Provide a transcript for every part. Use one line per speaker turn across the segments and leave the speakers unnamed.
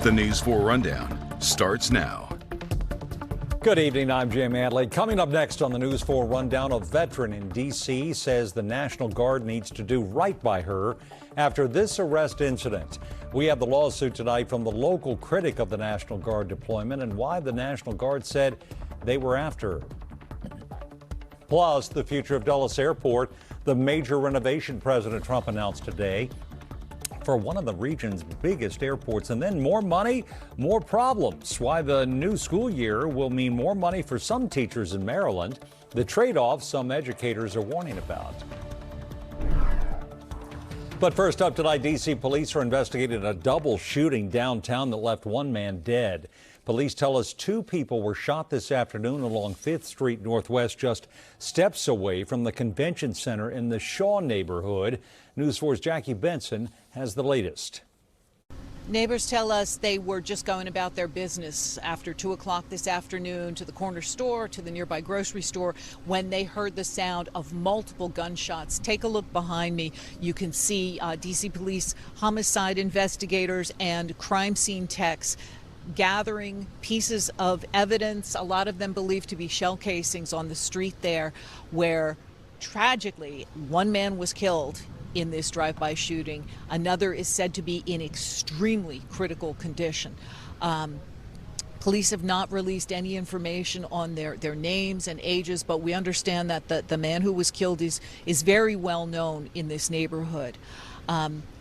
The News 4 Rundown starts now.
Good evening, I'm Jim Adley. Coming up next on the News 4 Rundown, a veteran in D.C. says the National Guard needs to do right by her after this arrest incident. We have the lawsuit tonight from the local critic of the National Guard deployment and why the National Guard said they were after her. Plus, the future of Dulles Airport, the major renovation President Trump announced today for one of the region's biggest airports. And then more money, more problems. Why the new school year will mean more money for some teachers in Maryland. The trade-off some educators are warning about. But first up tonight, D.C. police are investigating a double shooting downtown that left one man dead. Police tell us two people were shot this afternoon along 5th Street Northwest, just steps away from the convention center in the Shaw neighborhood. News 4's Jackie Benson has the latest.
Neighbors tell us they were just going about their business after 2 o'clock this afternoon to the corner store, to the nearby grocery store, when they heard the sound of multiple gunshots. Take a look behind me. You can see D.C. police homicide investigators and crime scene techs gathering pieces of evidence, a lot of them believed to be shell casings on the street there, where tragically one man was killed in this drive-by shooting. Another is said to be in extremely critical condition. Police have not released any information on their names and ages, but we understand that the man who was killed is very well known in this neighborhood.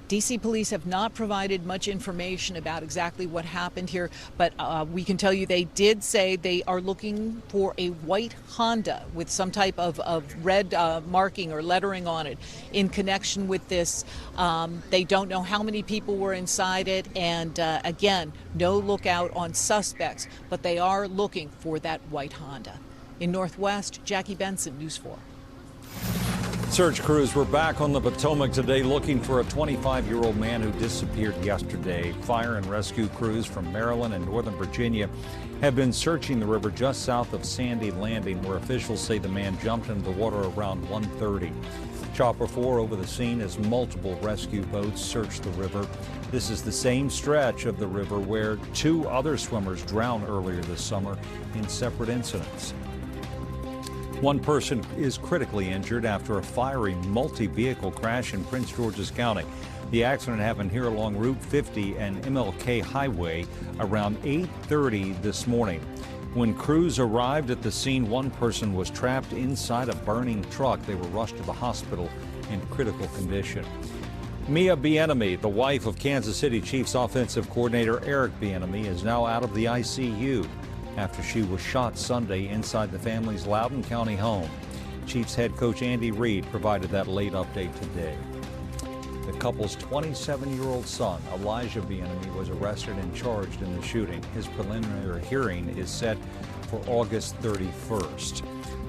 D.C. police have not provided much information about exactly what happened here, but we can tell you they did say they are looking for a white Honda with some type of red marking or lettering on it in connection with this. They don't know how many people were inside it, and again, no lookout on suspects, but they are looking for that white Honda. In Northwest, Jackie Benson, News 4.
Search crews were back on the Potomac today looking for a 25-year-old man who disappeared yesterday. Fire and rescue crews from Maryland and Northern Virginia have been searching the river just south of Sandy Landing, where officials say the man jumped into the water around 1:30. Chopper 4 over the scene as multiple rescue boats search the river. This is the same stretch of the river where two other swimmers drowned earlier this summer in separate incidents. One person is critically injured after a fiery multi-vehicle crash in Prince George's County. The accident happened here along Route 50 and MLK Highway around 8:30 this morning. When crews arrived at the scene, one person was trapped inside a burning truck. They were rushed to the hospital in critical condition. Mia Bieniemy, the wife of Kansas City Chiefs offensive coordinator Eric Bieniemy, is now out of the ICU after she was shot Sunday inside the family's Loudoun County home. Chiefs head coach Andy Reid provided that late update today. The couple's 27-year-old son, Elijah Bieniemy, was arrested and charged in the shooting. His preliminary hearing is set for August 31st.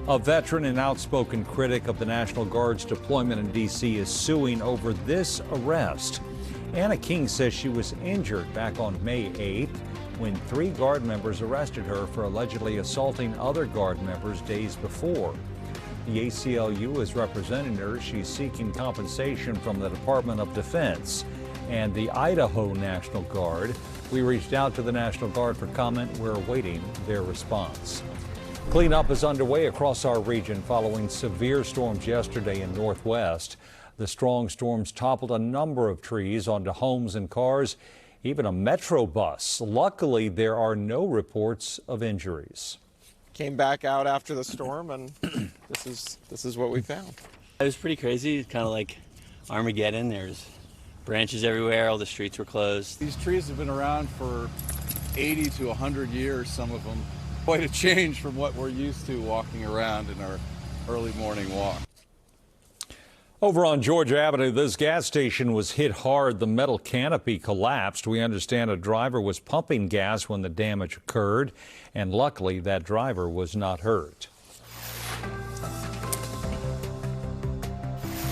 A veteran and outspoken critic of the National Guard's deployment in D.C. is suing over this arrest. Anna King says she was injured back on May 8th when 3 Guard members arrested her for allegedly assaulting other Guard members days before. The ACLU is representing her. She's seeking compensation from the Department of Defense and the Idaho National Guard. We reached out to the National Guard for comment. We're awaiting their response. Cleanup is underway across our region following severe storms yesterday in Northwest. The strong storms toppled a number of trees onto homes and cars, even a Metro bus. Luckily, there are no reports of injuries.
Came back out after the storm, and this is what we found.
It was pretty crazy. It's kind of like Armageddon. There's branches everywhere. All the streets were closed.
These trees have been around for 80 to 100 years, some of them. Quite a change from what we're used to walking around in our early morning walk.
Over on Georgia Avenue, this gas station was hit hard. The metal canopy collapsed. We understand a driver was pumping gas when the damage occurred, and luckily that driver was not hurt.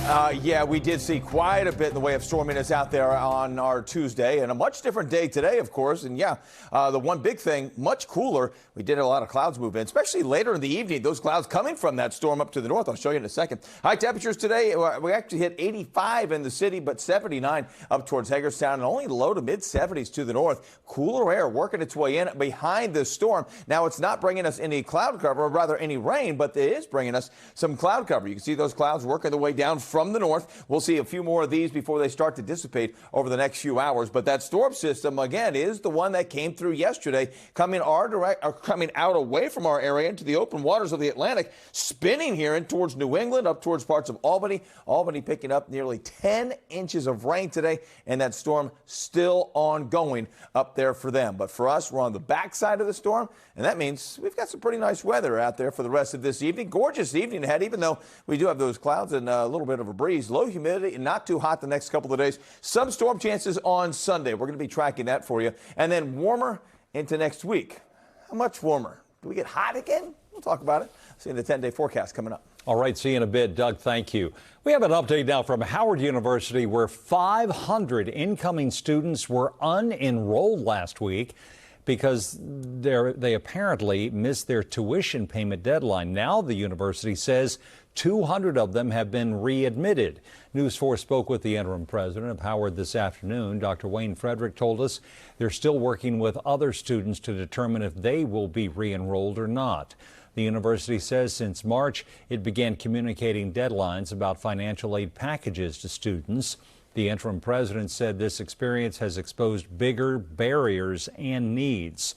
Yeah, we did see quite a bit in the way of storminess out there on our Tuesday, and a much different day today, of course. And yeah, the one big thing, much cooler. We did have a lot of clouds move in, especially later in the evening. Those clouds coming from that storm up to the north. I'll show you in a second. High temperatures today, we actually hit 85 in the city, but 79 up towards Hagerstown, and only low to mid 70s to the north. Cooler air working its way in behind this storm. Now, it's not bringing us any cloud cover, or rather any rain, but it is bringing us some cloud cover. You can see those clouds working their way down from the north. We'll see a few more of these before they start to dissipate over the next few hours. But that storm system, again, is the one that came through yesterday, coming out away from our area into the open waters of the Atlantic, spinning here in towards New England, up towards parts of Albany. Albany picking up nearly 10 inches of rain today, and that storm still ongoing up there for them. But for us, we're on the backside of the storm, and that means we've got some pretty nice weather out there for the rest of this evening. Gorgeous evening ahead, even though we do have those clouds and a little bit of a breeze. Low humidity and not too hot the next couple of days. Some storm chances on Sunday. We're going to be tracking that for you. And then warmer into next week. How much warmer? Do we get hot again? We'll talk about it. See you in the 10-day forecast coming up.
All right, see you in a bit. Doug, thank you. We have an update now from Howard University, where 500 incoming students were unenrolled last week because they apparently missed their tuition payment deadline. Now the university says 200 of them have been readmitted. News 4 spoke with the interim president of Howard this afternoon. Dr. Wayne Frederick told us they're still working with other students to determine if they will be re-enrolled or not. The university says since March, it began communicating deadlines about financial aid packages to students. The interim president said this experience has exposed bigger barriers and needs.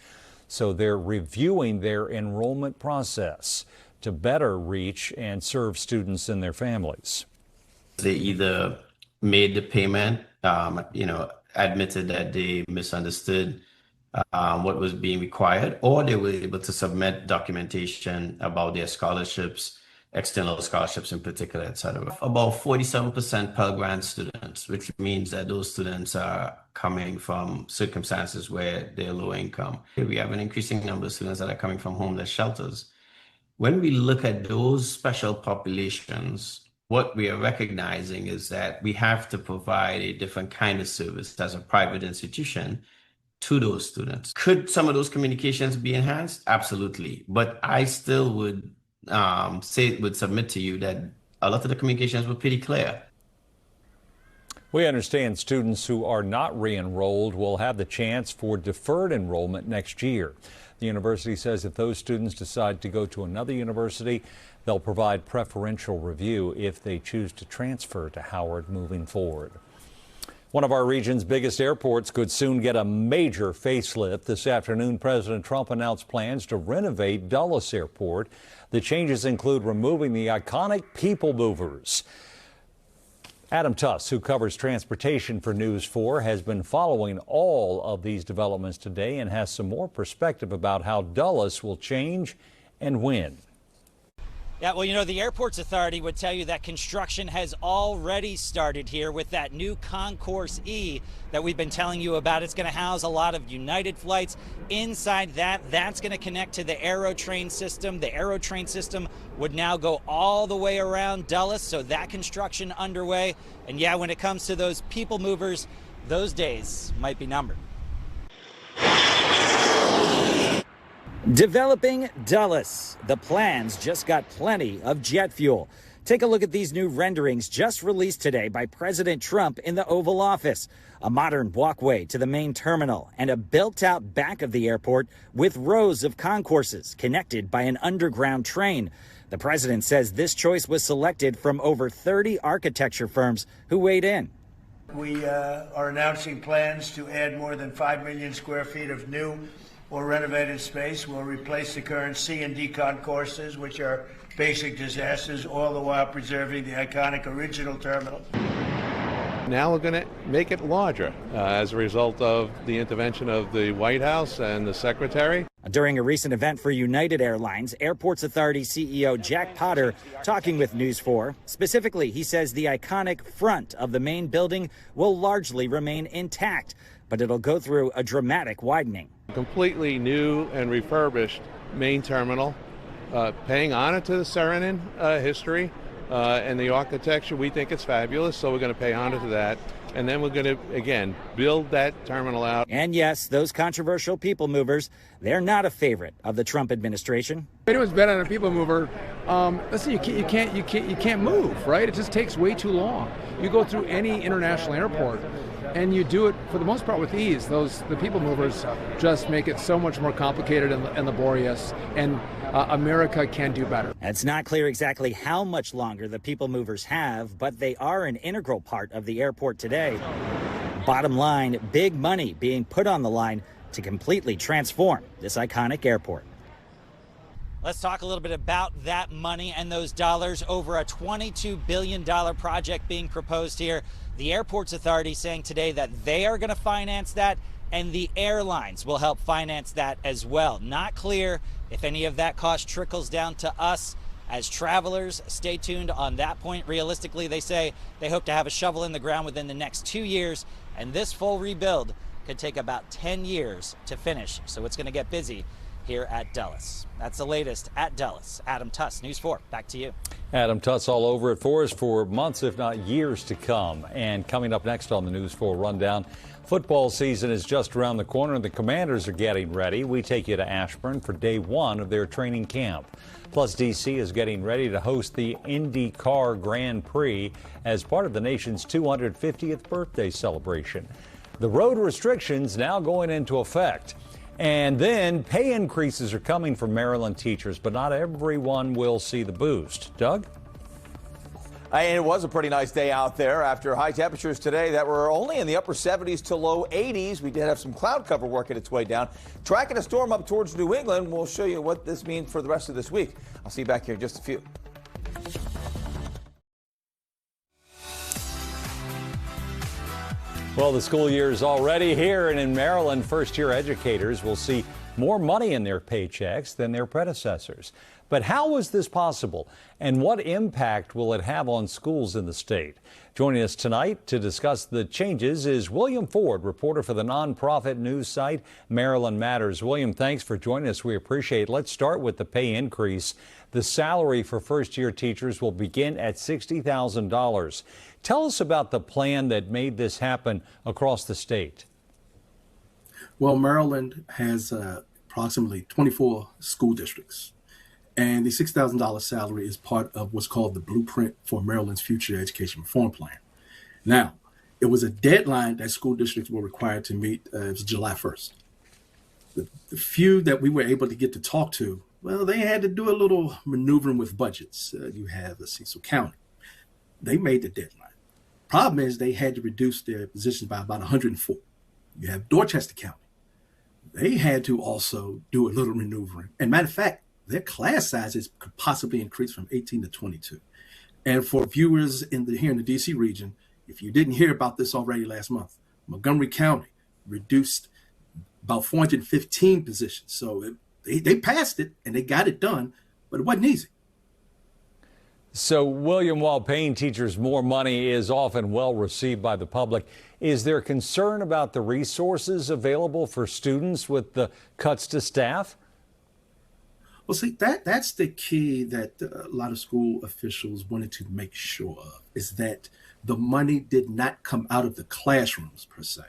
So they're reviewing their enrollment process to better reach and serve students and their families.
They either made the payment, admitted that they misunderstood what was being required, or they were able to submit documentation about their scholarships, external scholarships in particular, etc. About 47% Pell Grant students, which means that those students are coming from circumstances where they're low income. We have an increasing number of students that are coming from homeless shelters. When we look at those special populations, what we are recognizing is that we have to provide a different kind of service as a private institution to those students. Could some of those communications be enhanced? Absolutely. But I still would submit to you that a lot of the communications were pretty clear.
We understand students who are not re-enrolled will have the chance for deferred enrollment next year. The university says if those students decide to go to another university, they'll provide preferential review if they choose to transfer to Howard moving forward. One of our region's biggest airports could soon get a major facelift. This afternoon, President Trump announced plans to renovate Dulles Airport. The changes include removing the iconic people movers. Adam Tuss, who covers transportation for News 4, has been following all of these developments today and has some more perspective about how Dulles will change and when.
Yeah, well, the Airports Authority would tell you that construction has already started here with that new Concourse E that we've been telling you about. It's going to house a lot of United flights. Inside that's going to connect to the AeroTrain system. The AeroTrain system would now go all the way around Dulles, so that construction underway. And yeah, when it comes to those people movers, those days might be numbered. Developing Dulles. The plans just got plenty of jet fuel. Take a look at these new renderings just released today by President Trump in the Oval Office. A modern walkway to the main terminal and a built-out back of the airport with rows of concourses connected by an underground train. The president says this choice was selected from over 30 architecture firms who weighed in.
We are announcing plans to add more than 5 million square feet of new or renovated space. Will replace the current C and D concourses, which are basic disasters, all the while preserving the iconic original terminal.
Now we're going to make it larger as a result of the intervention of the White House and the Secretary.
During a recent event for United Airlines, Airports Authority CEO Jack Potter talking with News 4. Specifically, he says the iconic front of the main building will largely remain intact, but it'll go through a dramatic widening.
Completely new and refurbished main terminal, paying honor to the Saranin history, and the architecture, we think it's fabulous, so we're going to pay honor to that. And then we're going to, again, build that terminal out.
And yes, those controversial people movers, they're not a favorite of the Trump administration.
Anyone's bet on a people mover. Listen, you can't move, right? It just takes way too long. You go through any international airport, and you do it for the most part with ease. The people movers just make it so much more complicated and laborious. And America can do better.
It's not clear exactly how much longer the people movers have, but they are an integral part of the airport today. Bottom line, big money being put on the line to completely transform this iconic airport. Let's talk a little bit about that money and those dollars. Over a $22 billion project being proposed here. The Airports Authority saying today that they are going to finance that, and the airlines will help finance that as well. Not clear if any of that cost trickles down to us as travelers. Stay tuned on that point. Realistically, they say they hope to have a shovel in the ground within the next 2 years, and this full rebuild could take about 10 years to finish. So it's going to get busy here at Dulles. That's the latest at Dulles. Adam Tuss, News 4, back to you.
Adam Tuss all over it for us for months, if not years to come. And coming up next on the News 4 Rundown, football season is just around the corner and the Commanders are getting ready. We take you to Ashburn for day one of their training camp. Plus, D.C. is getting ready to host the IndyCar Grand Prix as part of the nation's 250th birthday celebration. The road restrictions now going into effect. And then pay increases are coming for Maryland teachers, but not everyone will see the boost. Doug?
And it was a pretty nice day out there after high temperatures today that were only in the upper 70s to low 80s. We did have some cloud cover working its way down. Tracking a storm up towards New England. We'll show you what this means for the rest of this week. I'll see you back here in just a few.
Well, the school year is already here, and in Maryland, first-year educators will see more money in their paychecks than their predecessors. But how was this possible, and what impact will it have on schools in the state? Joining us tonight to discuss the changes is William Ford, reporter for the nonprofit news site Maryland Matters. William, thanks for joining us. We appreciate it. Let's start with the pay increase. The salary for first-year teachers will begin at $60,000. Tell us about the plan that made this happen across the state.
Well, Maryland has approximately 24 school districts, and the $6,000 salary is part of what's called the Blueprint for Maryland's Future Education Reform Plan. Now, it was a deadline that school districts were required to meet. It was July 1st. The few that we were able to get to talk to, well, they had to do a little maneuvering with budgets. You have Cecil County. They made the deadline. Problem is they had to reduce their positions by about 104. You have Dorchester County. They had to also do a little maneuvering. And matter of fact, their class sizes could possibly increase from 18 to 22. And for viewers here in the D.C. region, if you didn't hear about this already last month, Montgomery County reduced about 415 positions. So they passed it and they got it done, but it wasn't easy.
So, William, while paying teachers more money is often well received by the public, is there concern about the resources available for students with the cuts to staff?
Well, see, that's the key that a lot of school officials wanted to make sure of, is that the money did not come out of the classrooms per se.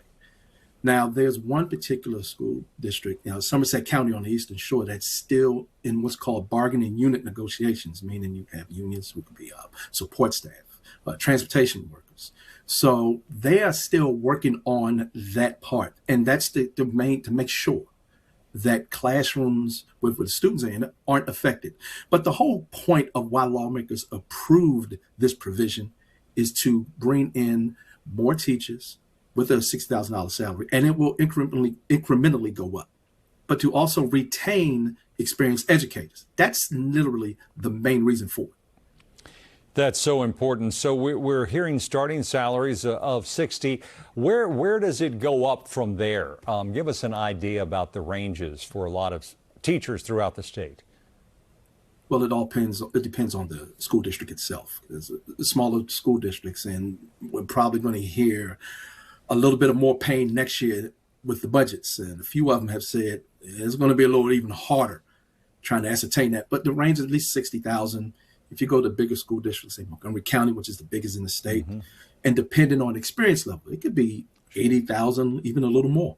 Now, there's one particular school district, Somerset County on the Eastern Shore, that's still in what's called bargaining unit negotiations, meaning you have unions who could be support staff, transportation workers. So they are still working on that part. And that's the main, to make sure that classrooms with the students in aren't affected. But the whole point of why lawmakers approved this provision is to bring in more teachers with a $6,000 salary, and it will incrementally go up, but to also retain experienced educators. That's literally the main reason for it.
That's so important. So we're hearing starting salaries of 60. Where does it go up from there? Give us an idea about the ranges for a lot of teachers throughout the state.
Well, it depends on the school district itself. There's smaller school districts, and we're probably going to hear a little bit of more pain next year with the budgets. And a few of them have said it's going to be a little even harder trying to ascertain that. But the range is at least 60,000. If you go to bigger school districts, say Montgomery County, which is the biggest in the state, and depending on experience level, it could be 80,000, even a little more.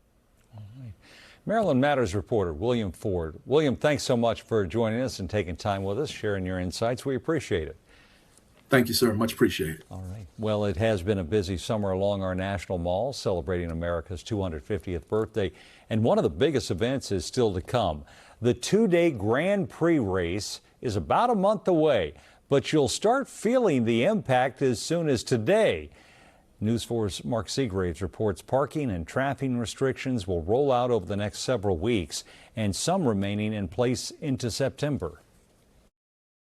Maryland Matters reporter William Ford. William, thanks so much for joining us and taking time with us, sharing your insights. We appreciate it.
Thank you, sir. Much appreciated.
All right. Well, it has been a busy summer along our national malls, celebrating America's 250th birthday. And one of the biggest events is still to come. The two-day Grand Prix race is about a month away, but you'll start feeling the impact as soon as today. News 4's Mark Seagraves reports parking and traffic restrictions will roll out over the next several weeks, and some remaining in place into September.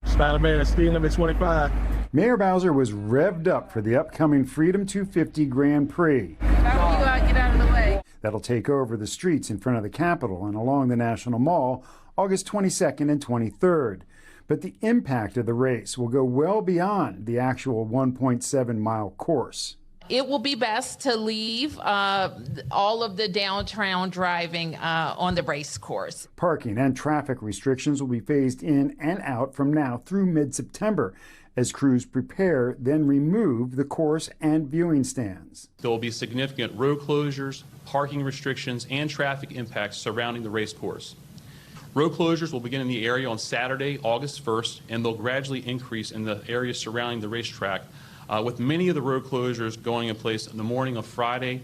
Spider-Man, speed limit 25.
Mayor Bowser was revved up for the upcoming Freedom 250 Grand Prix.
How will you get out of the way?
That'll take over the streets in front of the Capitol and along the National Mall August 22nd and 23rd. But the impact of the race will go well beyond the actual 1.7-mile course.
It will be best to leave all of the downtown driving on the race course.
Parking and traffic restrictions will be phased in and out from now through mid-September as crews prepare, then remove the course and viewing stands.
There will be significant road closures, parking restrictions, and traffic impacts surrounding the race course. Road closures will begin in the area on Saturday, August 1st, and they'll gradually increase in the areas surrounding the racetrack, with many of the road closures going in place in the morning of Friday,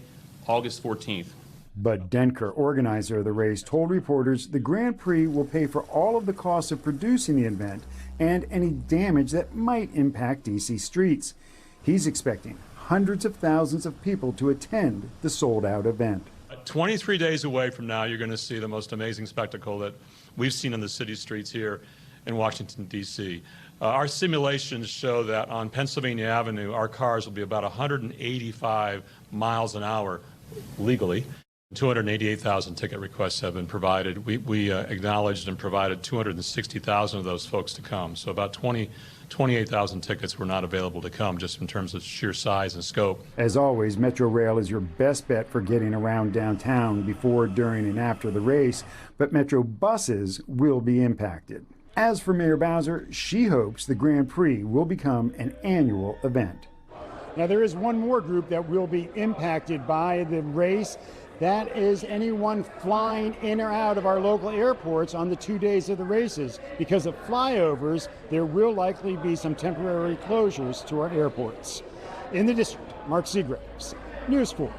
August 14th.
Bud Denker, organizer of the race, told reporters the Grand Prix will pay for all of the costs of producing the event and any damage that might impact D.C. streets. He's expecting hundreds of thousands of people to attend the sold-out event.
23 days away from now, you're going to see the most amazing spectacle that we've seen on the city streets here in Washington, D.C. Our simulations show that on Pennsylvania Avenue, our cars will be about 185 miles an hour legally. 288,000 ticket requests have been provided. We acknowledged and provided 260,000 of those folks to come. So about 28,000 tickets were not available to come, just in terms of sheer size and scope.
As always, Metro Rail is your best bet for getting around downtown before, during, and after the race, but Metro buses will be impacted. As for Mayor Bowser, she hopes the Grand Prix will become an annual event.
Now, there is one more group that will be impacted by the race. That is anyone flying in or out of our local airports on the 2 days of the races. Because of flyovers, there will likely be some temporary closures to our airports. In the district, Mark Seagraves, News 4.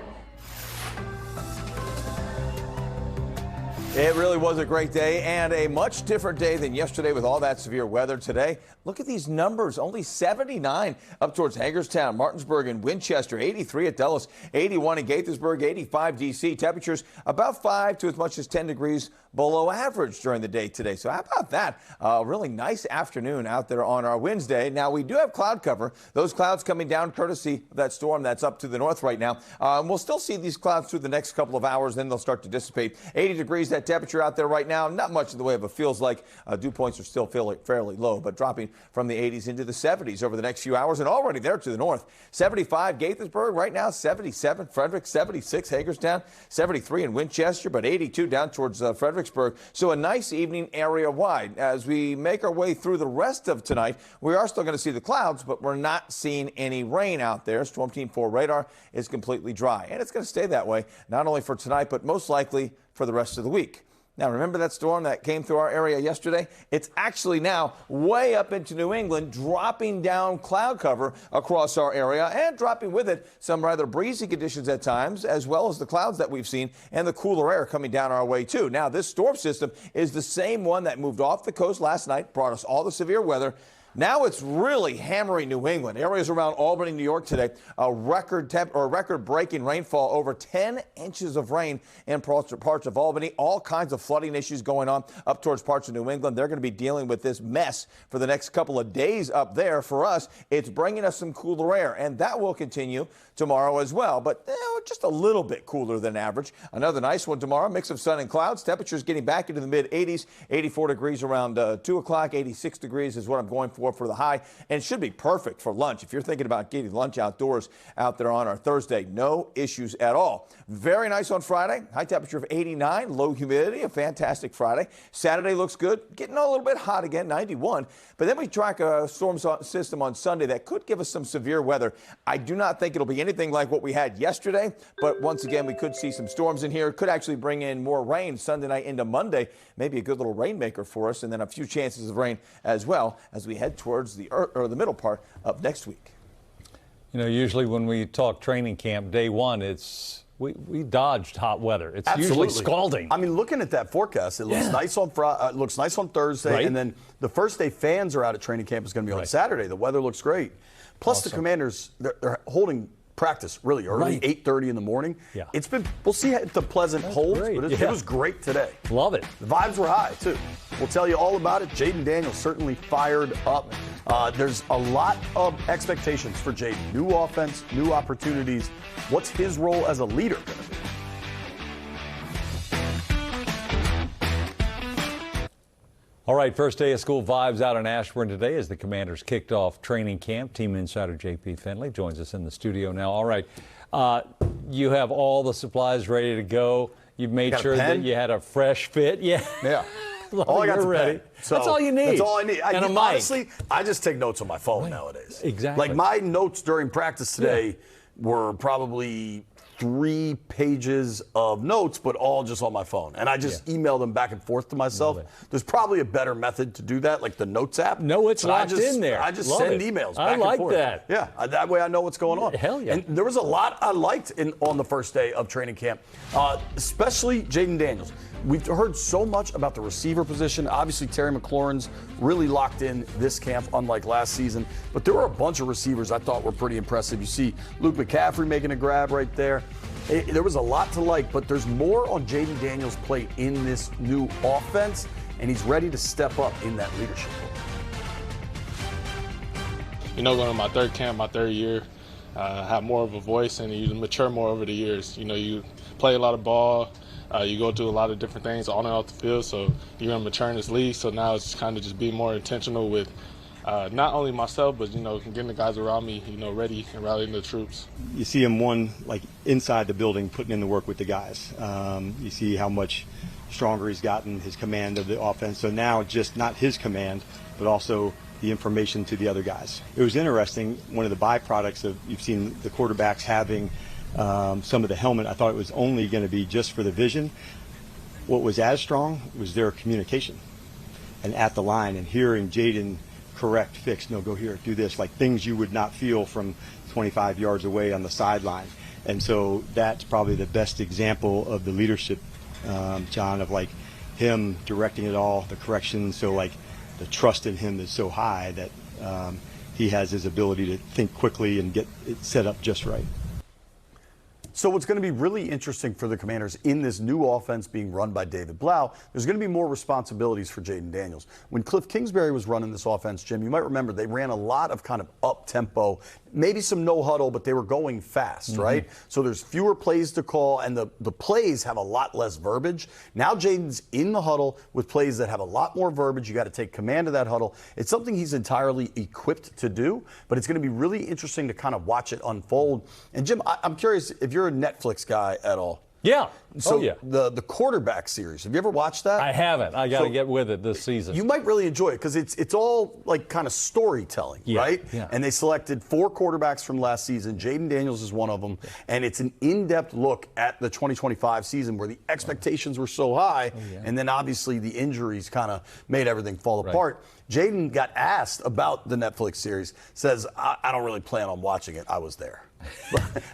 It really was a great day and a much different day than yesterday with all that severe weather. Today, look at these numbers. Only 79 up towards Hagerstown, Martinsburg, and Winchester. 83 at Dulles, 81 in Gaithersburg, 85 D.C. Temperatures about 5 to as much as 10 degrees below average during the day today. So how about that? Really nice afternoon out there on our Wednesday. Now, we do have cloud cover. Those clouds coming down courtesy of that storm that's up to the north right now. We'll still see these clouds through the next couple of hours. Then they'll start to dissipate. 80 degrees, that temperature out there right now. Not much in the way of a feels like. Dew points are still fairly low, but dropping from the 80s into the 70s over the next few hours, and already there to the north. 75 Gaithersburg right now, 77 Frederick, 76 Hagerstown, 73 in Winchester, but 82 down towards Fredericksburg. So a nice evening area wide. As we make our way through the rest of tonight, we are still going to see the clouds, but we're not seeing any rain out there. Storm Team 4 radar is completely dry, and it's going to stay that way, not only for tonight, but most likely for the rest of the week. Now, remember that storm that came through our area yesterday? It's actually now way up into New England, dropping down cloud cover across our area and dropping with it some rather breezy conditions at times, as well as the clouds that we've seen and the cooler air coming down our way, too. Now, this storm system is the same one that moved off the coast last night, brought us all the severe weather. Now it's really hammering New England. Areas around Albany, New York today, a record-breaking rainfall, over 10 inches of rain in parts of Albany. All kinds of flooding issues going on up towards parts of New England. They're going to be dealing with this mess for the next couple of days up there. For us, it's bringing us some cooler air, and that will continue tomorrow as well, but just a little bit cooler than average. Another nice one tomorrow, mix of sun and clouds. Temperatures getting back into the mid-80s, 84 degrees around 2 o'clock, 86 degrees is what I'm going for 94 for the high, and it should be perfect for lunch. If you're thinking about getting lunch outdoors out there on our Thursday, no issues at all. Very nice on Friday. High temperature of 89, low humidity, a fantastic Friday. Saturday looks good, getting a little bit hot again, 91. But then we track a storm system on Sunday that could give us some severe weather. I do not think it'll be anything like what we had yesterday, but once again, we could see some storms in here. Could actually bring in more rain Sunday night into Monday. Maybe a good little rainmaker for us, and then a few chances of rain as well as we head towards the middle part of next week.
You know, usually when we talk training camp, day one, we dodged hot weather. It's usually scalding.
I mean, looking at that forecast, it looks nice on Friday, looks nice on Thursday, and then the first day fans are out at training camp is going to be on Saturday. The weather looks great. Plus, the Commanders, they're holding practice really early, 8:30 in the morning.
Yeah.
We'll see if the pleasant holds, but it was great today.
Love it.
The vibes were high, too. We'll tell you all about it. Jaden Daniels certainly fired up. There's a lot of expectations for Jaden. New offense, new opportunities. What's his role as a leader going to be?
All right, first day of school vibes out in Ashburn today as the Commanders kicked off training camp. Team insider J.P. Finley joins us in the studio now. All right, you have all the supplies ready to go. You've made sure that you had a fresh fit. Yeah.
All I got to
ready.
So
that's all you need.
That's all I need.
And a mic.
Honestly, I just take notes on my phone nowadays.
Exactly.
Like my notes during practice today were probably 3 pages of notes, but all just on my phone. And I just email them back and forth to myself. There's probably a better method to do that, like the Notes app.
No, it's locked in there.
I just
Love
send
it.
emails
I
back
like
and forth.
that.
Yeah, that way I know what's going on.
Hell yeah.
And there was a lot I liked on the first day of training camp, especially Jaden Daniels. We've heard so much about the receiver position. Obviously, Terry McLaurin's really locked in this camp, unlike last season. But there were a bunch of receivers I thought were pretty impressive. You see Luke McCaffrey making a grab right there. There was a lot to like, but there's more on Jaden Daniels' plate in this new offense, and he's ready to step up in that leadership role.
You know, going to my third camp, my third year, have more of a voice, and you mature more over the years. You know, you play a lot of ball. You go through a lot of different things on and off the field, so you're going to mature in this league. So now it's kind of just being more intentional with not only myself, but, you know, getting the guys around me, you know, ready and rallying the troops.
You see him, like inside the building, putting in the work with the guys. You see how much stronger he's gotten, his command of the offense. So now just not his command, but also the information to the other guys. It was interesting, one of the byproducts of, you've seen the quarterbacks having some of the helmet. I thought it was only going to be just for the vision. What was as strong was their communication and at the line and hearing Jaden correct, fix, no, go here, do this, like things you would not feel from 25 yards away on the sideline. And so that's probably the best example of the leadership, John, of like him directing it all, the corrections. So like the trust in him is so high that he has his ability to think quickly and get it set up just right.
So what's going to be really interesting for the Commanders in this new offense being run by David Blau, there's going to be more responsibilities for Jaden Daniels. When Cliff Kingsbury was running this offense, Jim, you might remember they ran a lot of kind of up-tempo, maybe some no-huddle, but they were going fast, right? So there's fewer plays to call, and the plays have a lot less verbiage. Now Jaden's in the huddle with plays that have a lot more verbiage. You got to take command of that huddle. It's something he's entirely equipped to do, but it's going to be really interesting to kind of watch it unfold. And Jim, I'm curious if you're a Netflix guy at all.
Yeah.
So the quarterback series, have you ever watched that?
I haven't. I got to get with it this season.
You might really enjoy it because it's all like kind of storytelling, right?
Yeah.
And they selected 4 quarterbacks from last season. Jaden Daniels is one of them. And it's an in-depth look at the 2025 season where the expectations were so high. And then obviously the injuries kind of made everything fall apart. Jaden got asked about the Netflix series, says, I don't really plan on watching it. I was there.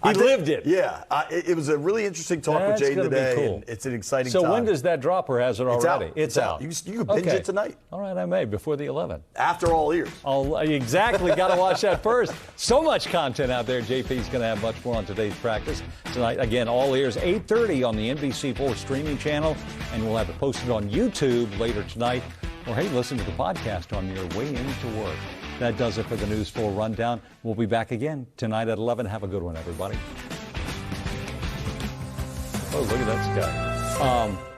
He lived it.
Yeah. It was a really interesting talk with Jaden today.
Cool.
And it's an exciting time.
So when does that drop, or has it already?
It's out. You can binge it tonight.
All right, I may, before the 11th.
After all ears.
Exactly. Got to watch that first. So much content out there. JP's going to have much more on today's practice tonight. Again, all ears, 8:30 on the NBC4 streaming channel, and we'll have it posted on YouTube later tonight. Or, hey, listen to the podcast on your way into work. That does it for the News 4 Rundown. We'll be back again tonight at 11. Have a good one, everybody. Oh, look at that sky.